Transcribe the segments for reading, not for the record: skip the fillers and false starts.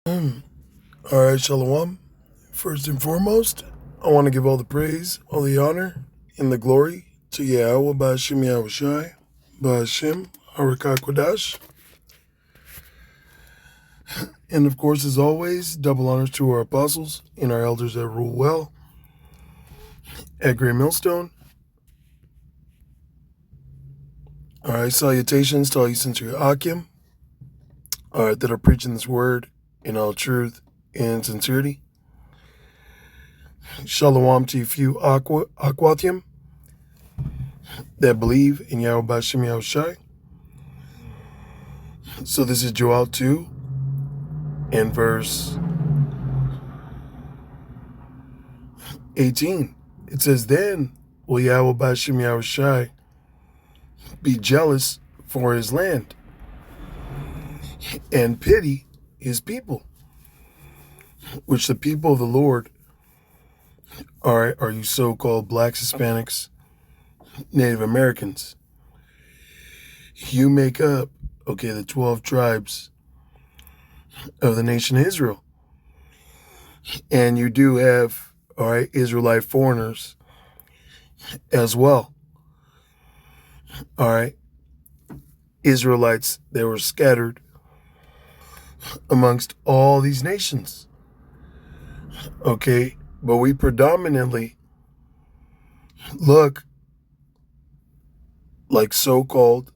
All right, Shalom. First and foremost, I want to give all the praise, all the honor, and the glory to Yahweh Ba'Shem Yahushai, Ba'Shem Harakakwadash. And of course, as always, double honors to our apostles and our elders that rule well at Great Millstone. All right, salutations to all you sincere Akim, all right, that are preaching this word in all truth and sincerity. Shalom to you few Aquatium that believe in Yahweh Ba'Shem Yahushai. So this is Joel 2 and verse 18. It says, Then will Yahweh Ba'Shem Yahushai be jealous for his land and pity his people, which the people of the Lord are you so-called blacks, Hispanics, Native Americans. You make up, the 12 tribes of the nation of Israel. And you do have, Israelite foreigners as well. Israelites that were scattered amongst all these nations. But we predominantly look like so-called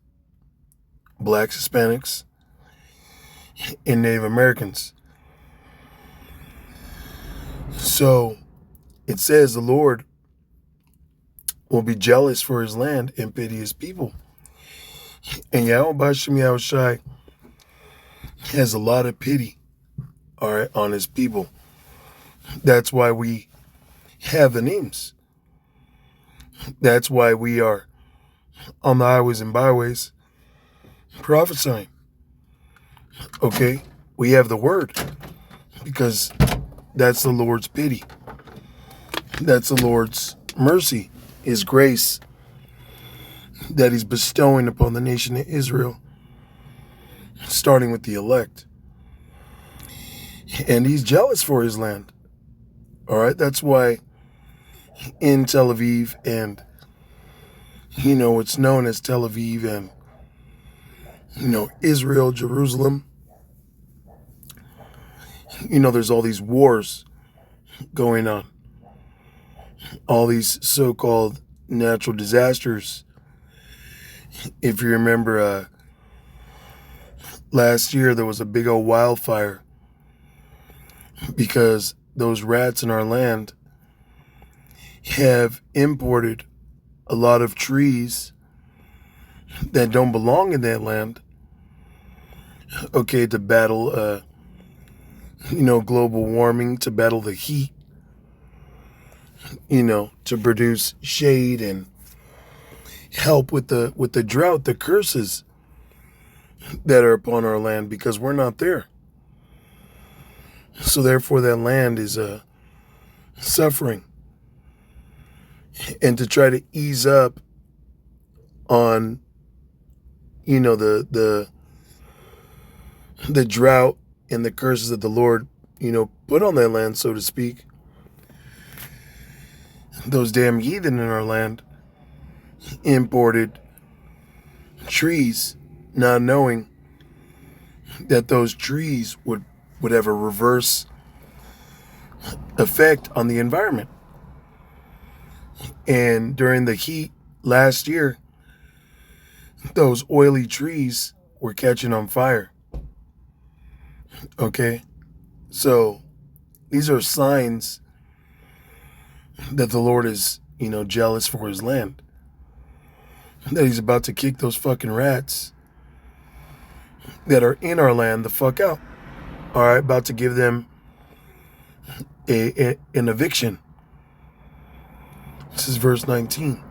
blacks, Hispanics, and Native Americans. So it says the Lord will be jealous for his land and pity his people. And Yahweh Ba'Shem Yahushai has a lot of pity, on his people. That's why we have the names. That's why we are on the highways and byways prophesying. We have the word because that's the Lord's pity. That's the Lord's mercy, his grace that he's bestowing upon the nation of Israel, starting with the elect. And he's jealous for his land. That's why in Tel Aviv and, it's known as Tel Aviv and, Israel, Jerusalem, there's all these wars going on. All these so-called natural disasters. If you remember, last year there was a big old wildfire because those rats in our land have imported a lot of trees that don't belong in that land, to battle, global warming, to battle the heat, to produce shade and help with the drought, the curses that are upon our land because we're not there. So therefore that land is suffering. And to try to ease up on, the drought and the curses that the Lord, put on that land, so to speak, those damn heathen in our land imported trees, not knowing that those trees would have a reverse effect on the environment. And during the heat last year, those oily trees were catching on fire. So these are signs that the Lord is, jealous for his land. That he's about to kick those fucking rats that are in our land the fuck out. About to give them an eviction. This is verse 19.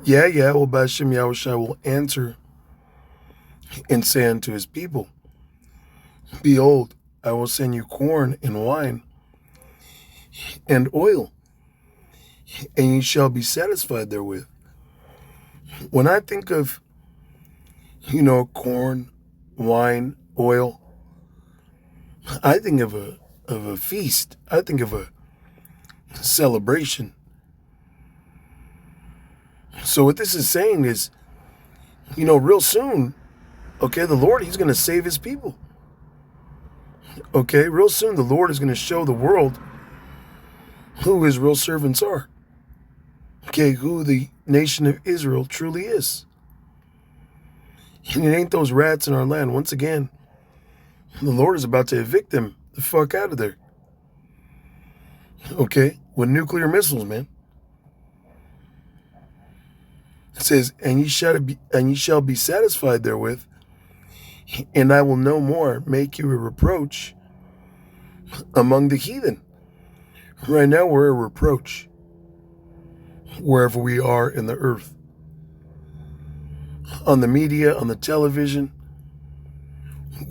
Well, Ba'Shem Yahushua will answer and say unto his people, Behold, I will send you corn and wine and oil, and ye shall be satisfied therewith. When I think of, corn, wine, oil, I think of a feast. I think of a celebration. So what this is saying is, real soon, okay, the Lord, he's going to save his people. Okay, real soon the Lord is going to show the world who his real servants are. Okay, who the nation of Israel truly is. And it ain't those rats in our land. Once again, the Lord is about to evict them the fuck out of there. Okay, with nuclear missiles, man. It says, and ye shall be satisfied therewith, and I will no more make you a reproach among the heathen. Right now we're a reproach wherever we are in the earth. On the media, on the television,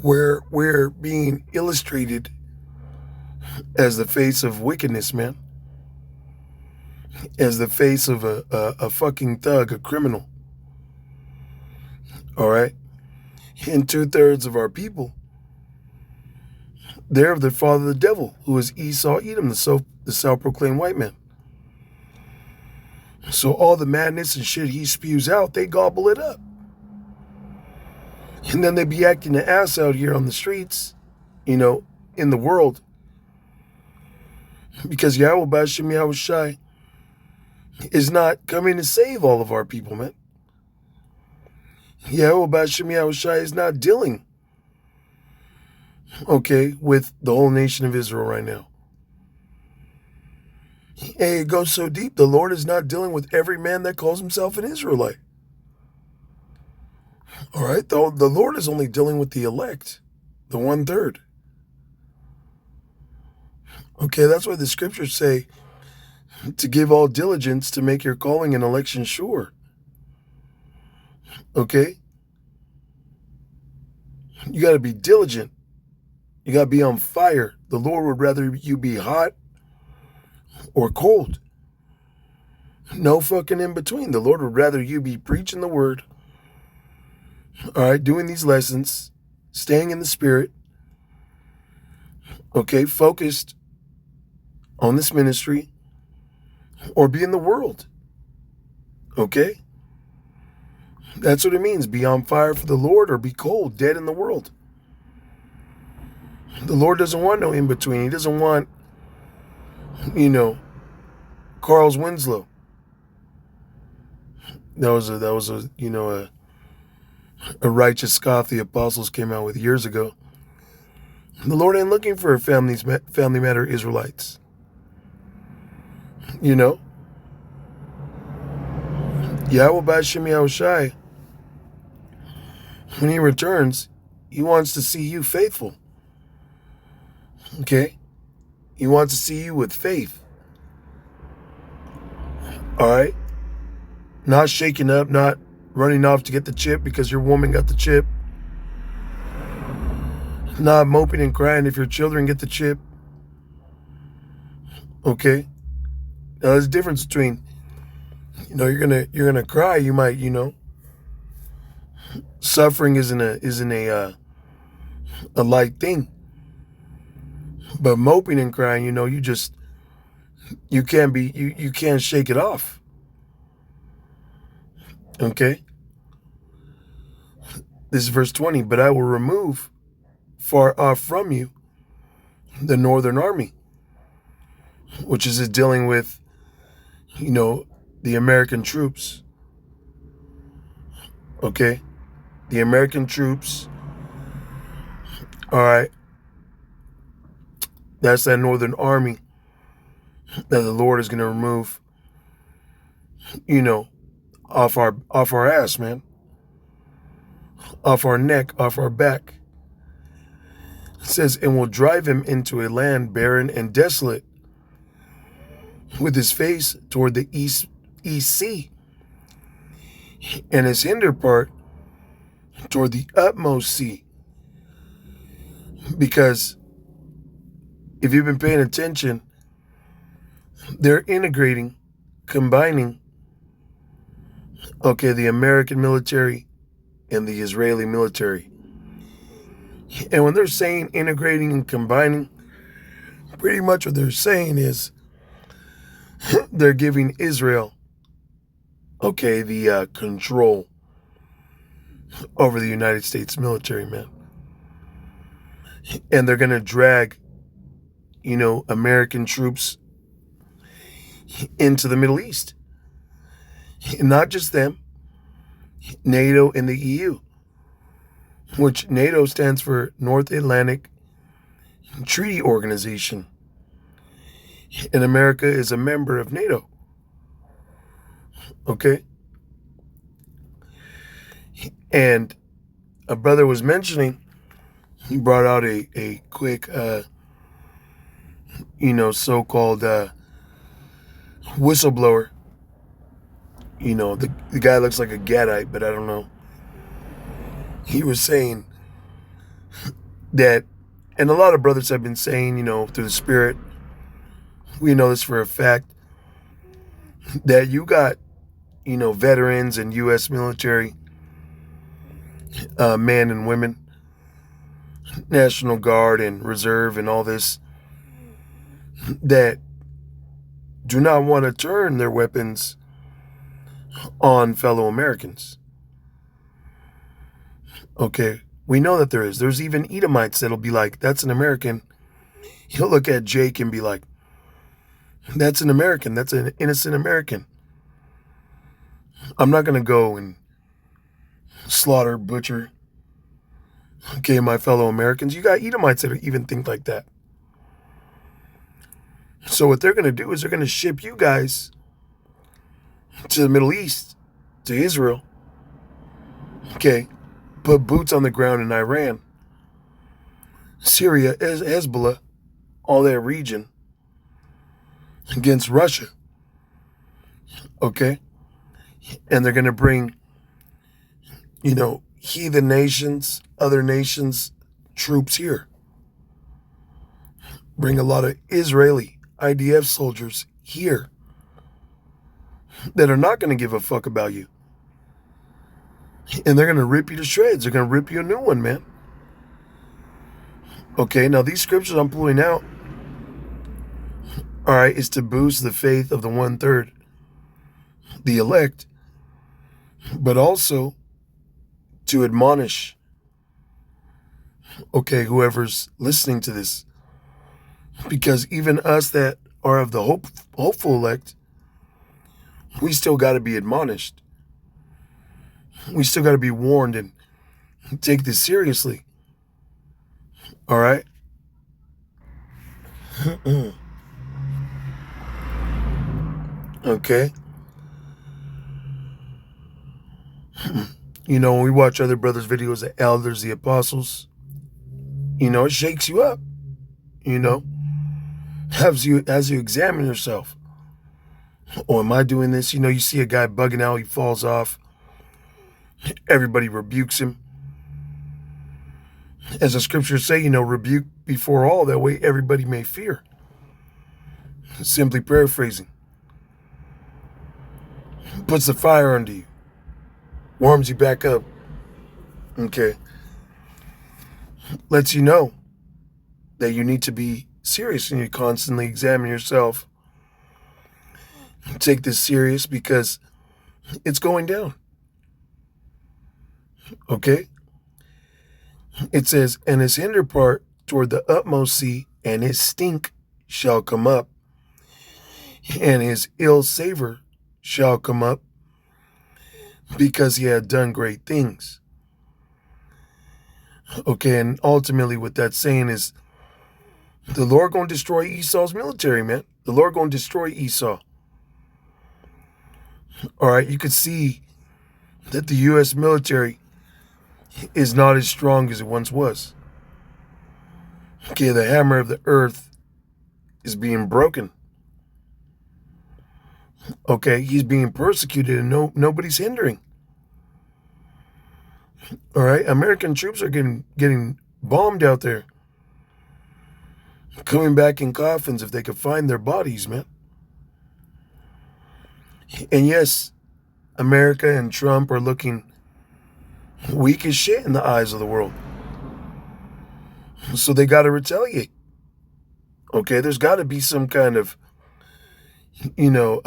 where we're being illustrated as the face of wickedness, man. As the face of a fucking thug, a criminal. All right? And 2/3 of our people, they're of the father of the devil, who is Esau Edom, the self-proclaimed white man. So all the madness and shit he spews out, they gobble it up. And then they be acting an ass out here on the streets, in the world. Because Yahweh Bashim Yahushai is not coming to save all of our people, man. Yahweh Bashim Yahushai is not dealing, okay, with the whole nation of Israel right now. Hey, it goes so deep, the Lord is not dealing with every man that calls himself an Israelite. All right, the Lord is only dealing with the elect, the 1/3. Okay, that's why the scriptures say to give all diligence to make your calling and election sure. Okay? You got to be diligent. You got to be on fire. The Lord would rather you be hot or cold. No fucking in between. The Lord would rather you be preaching the word. All right, doing these lessons, staying in the spirit. Okay, focused on this ministry, or be in the world. Okay? That's what it means. Be on fire for the Lord or be cold, dead in the world. The Lord doesn't want no in between. He doesn't want, Carl's Winslow. That was a righteous scoff the apostles came out with years ago. The Lord ain't looking for family matter Israelites. Yahweh Bashim Yahushai, when he returns, he wants to see you faithful. Okay? He wants to see you with faith. All right? Not shaking up, not running off to get the chip because your woman got the chip. Not moping and crying if your children get the chip. Okay? Now there's a difference between, you're gonna cry. You might, suffering isn't a light thing. But moping and crying, you can't shake it off. Okay? This is verse 20. But I will remove far off from you the northern army, which is dealing with, the American troops. Okay? The American troops. All right. That's that northern army that the Lord is going to remove, off our ass, man. Off our neck, off our back. It says, and will drive him into a land barren and desolate, with his face toward the east sea, and his hinder part toward the utmost sea. Because if you've been paying attention, they're integrating, combining, the American military and the Israeli military. And when they're saying integrating and combining, pretty much what they're saying is they're giving Israel, okay, the control over the United States military, man. And they're going to drag, American troops into the Middle East. And not just them, NATO and the EU, which NATO stands for North Atlantic Treaty Organization. And America is a member of NATO. Okay? And a brother was mentioning, he brought out a quick, so-called whistleblower. The guy looks like a Gadite, but I don't know. He was saying that, and a lot of brothers have been saying, through the Spirit, we know this for a fact, that you got, veterans and U.S. military men and women, National Guard and Reserve and all this, that do not want to turn their weapons on fellow Americans. Okay, we know that there is. There's even Edomites that'll be like, that's an American. He'll look at Jake and be like, that's an American. That's an innocent American. I'm not going to go and slaughter, butcher, okay, my fellow Americans. You got Edomites that even think like that. So what they're going to do is they're going to ship you guys to the Middle East, to Israel. Okay, put boots on the ground in Iran, Syria, Hezbollah, all that region against Russia. Okay, and they're going to bring, heathen nations, other nations, troops here. Bring a lot of Israeli IDF soldiers here that are not going to give a fuck about you. And they're going to rip you to shreds. They're going to rip you a new one, man. Okay, now these scriptures I'm pulling out, all right, is to boost the faith of the 1/3, the elect, but also to admonish, okay, whoever's listening to this. Because even us that are of the hopeful elect, we still got to be admonished. We still got to be warned and take this seriously. All right? Okay? When we watch other brothers' videos, the elders, the apostles, it shakes you up. As you examine yourself. Oh, am I doing this? You see a guy bugging out, he falls off. Everybody rebukes him. As the scriptures say, rebuke before all, that way everybody may fear. Simply paraphrasing. Puts the fire under you. Warms you back up. Okay. Lets you know that you need to be serious and you constantly examine yourself. Take this serious because it's going down. Okay? It says, and his hinder part toward the utmost sea, and his stink shall come up, and his ill savor shall come up, because he had done great things. Okay, and ultimately what that's saying is the Lord gonna destroy Esau's military, man. The Lord gonna destroy Esau. All right, you could see that the U.S. military is not as strong as it once was. Okay, the hammer of the earth is being broken. Okay, he's being persecuted and nobody's hindering. All right, American troops are getting bombed out there. Coming back in coffins if they could find their bodies, man. And yes, America and Trump are looking weak as shit in the eyes of the world. So they got to retaliate. Okay, there's got to be some kind of, you know,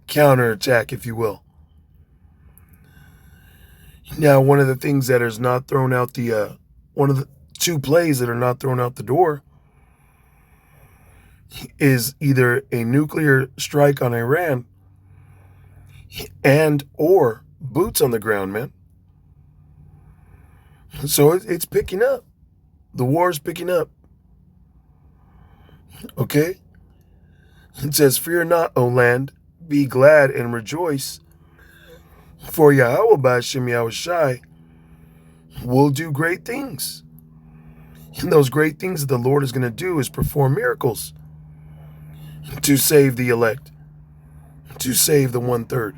counterattack, if you will. Now, one of the things that is not thrown out one of the two plays that are not thrown out the door is either a nuclear strike on Iran and or boots on the ground, man. So it's picking up. The war is picking up. Okay? It says, "Fear not, O land, be glad and rejoice, for Yahweh B'Hashem Yahushai will do great things." And those great things that the Lord is going to do is perform miracles to save the elect, to save the 1/3.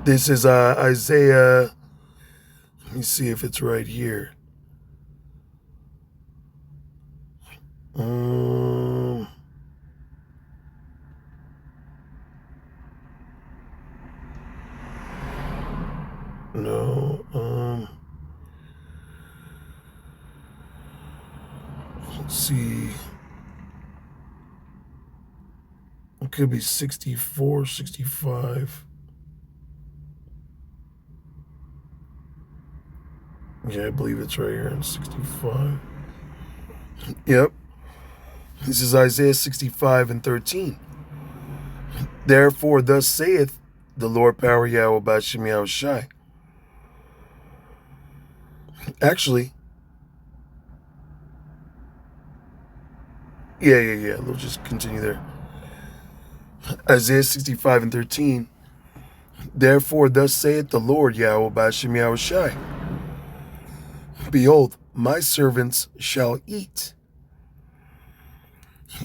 This is Isaiah. Let me see if it's right here. No. Let's see. It could be 64, 65. Yeah, I believe it's right here in 65. Yep. This is Isaiah 65:13. "Therefore, thus saith the Lord Power Yahweh B'Hashem Yahushai." Actually, yeah. We'll just continue there. Isaiah 65:13. "Therefore, thus saith the Lord Yahweh B'Hashem Yahushai. Behold, my servants shall eat."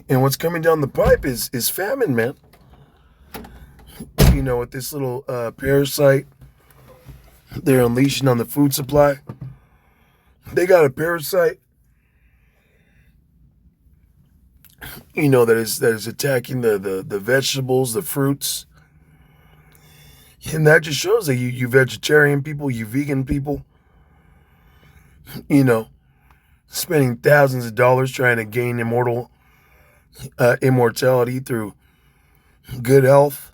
And what's coming down the pipe is famine, man. You know, with this little parasite they're unleashing on the food supply. They got a parasite, you know, that is attacking the vegetables, the fruits. And that just shows that you vegetarian people, you vegan people, you know, spending thousands of dollars trying to gain immortality through good health.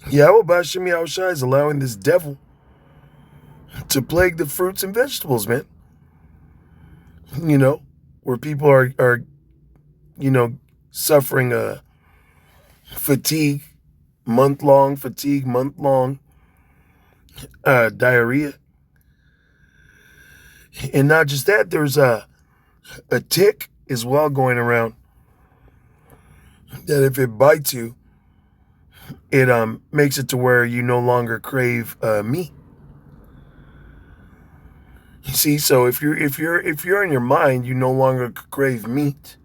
Yahweh B'Hashem Yahushai is allowing this devil to plague the fruits and vegetables, man. You know, where people are you know, suffering fatigue, month-long diarrhea. And not just that, there's a tick as well going around that if it bites you, it makes it to where you no longer crave meat. You see, so if you're in your mind, you no longer crave meat,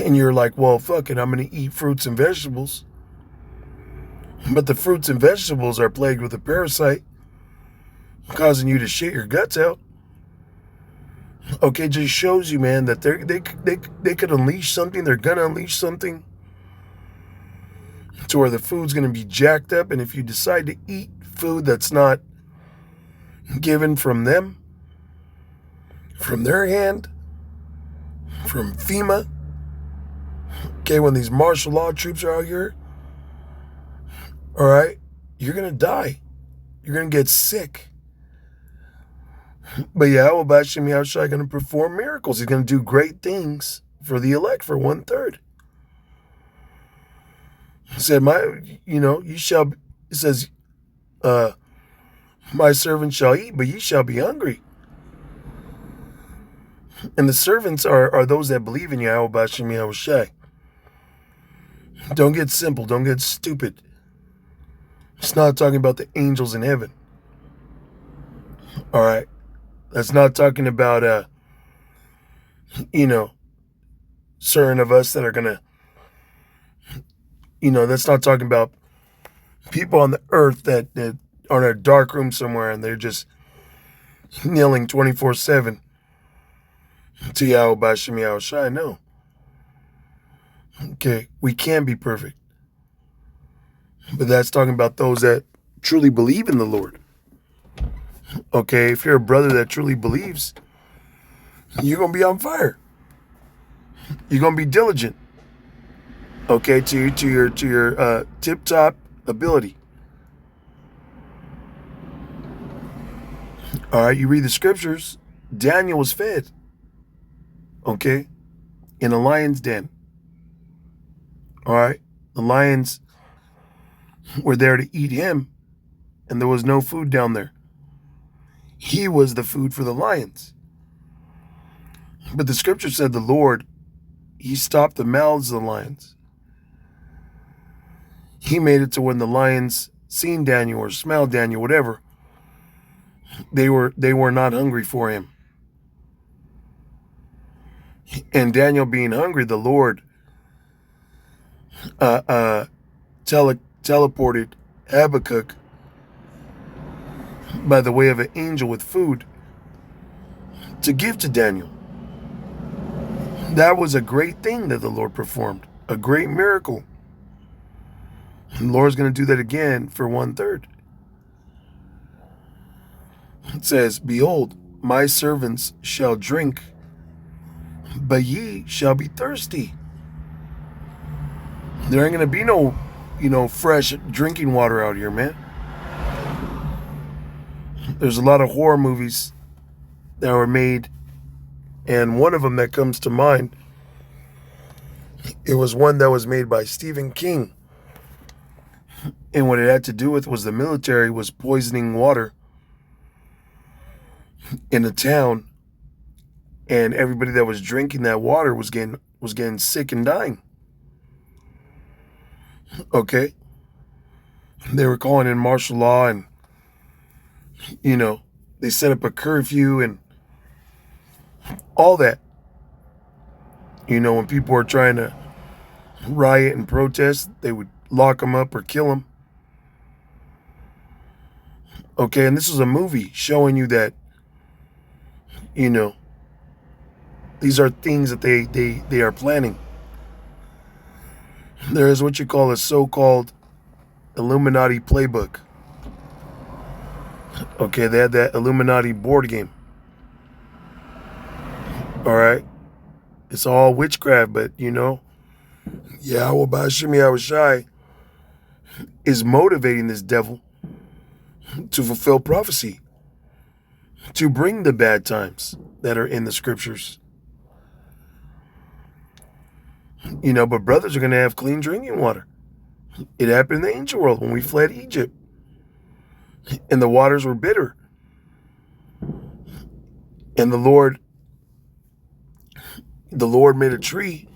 and you're like, well, fuck it, I'm gonna eat fruits and vegetables. But the fruits and vegetables are plagued with a parasite, causing you to shit your guts out. Okay, just shows you, man, that they could unleash something. They're gonna unleash something to where the food's gonna be jacked up, and if you decide to eat food that's not given from them, from their hand, from FEMA, okay, when these martial law troops are out here, all right, you're gonna die. You're gonna get sick. But Yahweh B'Hashem Yahushai is going to perform miracles. He's going to do great things for the elect, for 1/3. He said, you shall, it says, my servants shall eat, but ye shall be hungry. And the servants are those that believe in Yahweh B'Hashem Yahushai. Don't get simple. Don't get stupid. It's not talking about the angels in heaven. All right. That's not talking about, certain of us that are going to, that's not talking about people on the earth that are in a dark room somewhere and they're just kneeling 24/7 to Yahweh B'Hashem Yahushai. No. Okay, we can be perfect. But that's talking about those that truly believe in the Lord. Okay, if you're a brother that truly believes, you're going to be on fire. You're going to be diligent. Okay, to your tip top ability. All right, you read the scriptures. Daniel was fed. Okay, in a lion's den. All right, the lions were there to eat him, and there was no food down there. He was the food for the lions. But the scripture said the Lord, he stopped the mouths of the lions. He made it to when the lions seen Daniel or smelled Daniel, whatever, they were not hungry for him. And Daniel being hungry, the Lord teleported Habakkuk by the way of an angel with food to give to Daniel. That was a great thing that the Lord performed, a great miracle. And the Lord's going to do that again for 1/3. It says, behold, my servants shall drink, but ye shall be thirsty. There ain't going to be no, fresh drinking water out here, man. There's a lot of horror movies that were made, and one of them that comes to mind, it was one that was made by Stephen King. And what it had to do with was the military was poisoning water in a town, and everybody that was drinking that water was getting sick and dying. Okay? They were calling in martial law, and they set up a curfew and all that. When people were trying to riot and protest, they would lock them up or kill them. Okay, and this was a movie showing you that, these are things that they are planning. There is what you call a so-called Illuminati playbook. Okay, they had that Illuminati board game. All right, it's all witchcraft, but Yahweh Ba'ashem Yahushai is motivating this devil to fulfill prophecy, to bring the bad times that are in the scriptures. But brothers are going to have clean drinking water. It happened in the ancient world when we fled Egypt, and the waters were bitter. And the Lord made a tree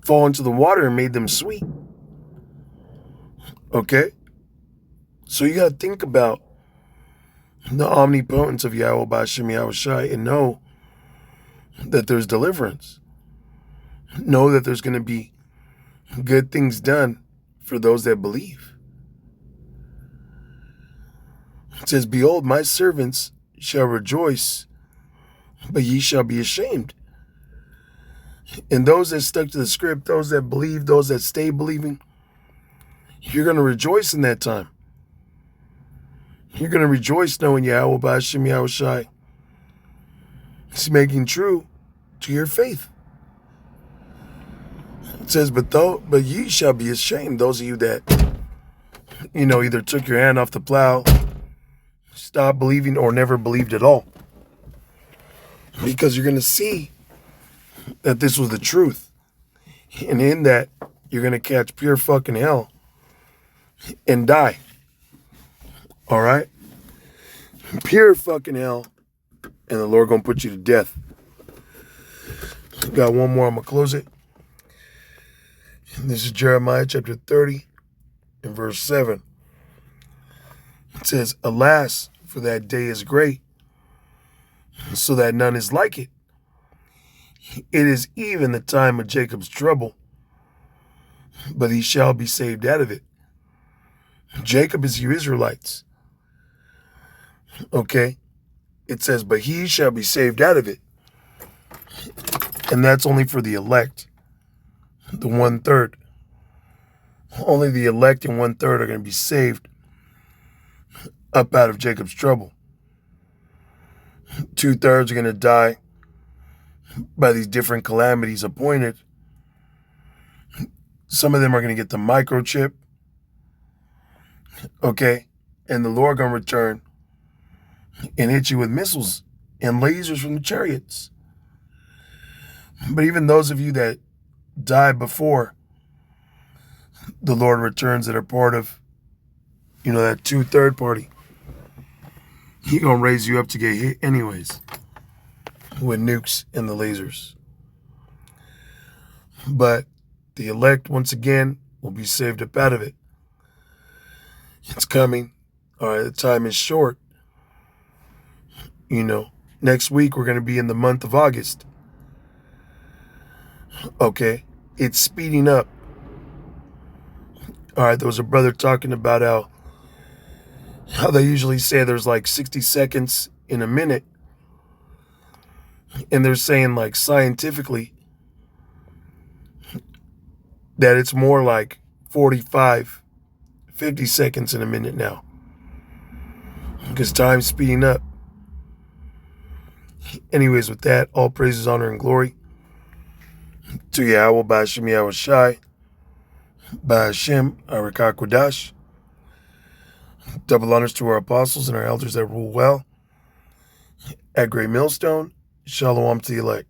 fall into the water and made them sweet. Okay? So you got to think about the omnipotence of Yahweh Ba'ashem Yahushai and know that there's deliverance. Know that there's going to be good things done for those that believe. It says, behold, my servants shall rejoice, but ye shall be ashamed. And those that stuck to the script, those that believe, those that stay believing, you're going to rejoice in that time. You're going to rejoice knowing Yahweh Ba'ashem Yahushai is making true to your faith. It says, but ye shall be ashamed, those of you that, either took your hand off the plow, stopped believing, or never believed at all. Because you're going to see that this was the truth. And in that, you're going to catch pure fucking hell and die. All right? Pure fucking hell. And the Lord going to put you to death. Got one more. I'm going to close it. This is Jeremiah chapter 30 and verse 7. It says, alas, for that day is great, so that none is like it. It is even the time of Jacob's trouble, but he shall be saved out of it. Jacob is you Israelites. Okay? It says, but he shall be saved out of it. And that's only for the elect. The 1/3. Only the elect and 1/3 are going to be saved up out of Jacob's trouble. 2/3 are going to die by these different calamities appointed. Some of them are going to get the microchip. Okay? And the Lord going to return and hit you with missiles and lasers from the chariots. But even those of you that died before the Lord returns that are part of, that 2/3 party, He going to raise you up to get hit anyways with nukes and the lasers. But the elect, once again, will be saved up out of it. It's coming. All right, the time is short. Next week we're going to be in the month of August. Okay, it's speeding up. All right, there was a brother talking about how they usually say there's like 60 seconds in a minute. And they're saying like scientifically that it's more like 45, 50 seconds in a minute now. Because time's speeding up. Anyways, with that, all praises, honor, and glory to Yahweh, Ba'ashem Yahweh Shai, Ba'ashem Arakakwadash. Double honors to our apostles and our elders that rule well at Great Millstone. Shalom to the elect.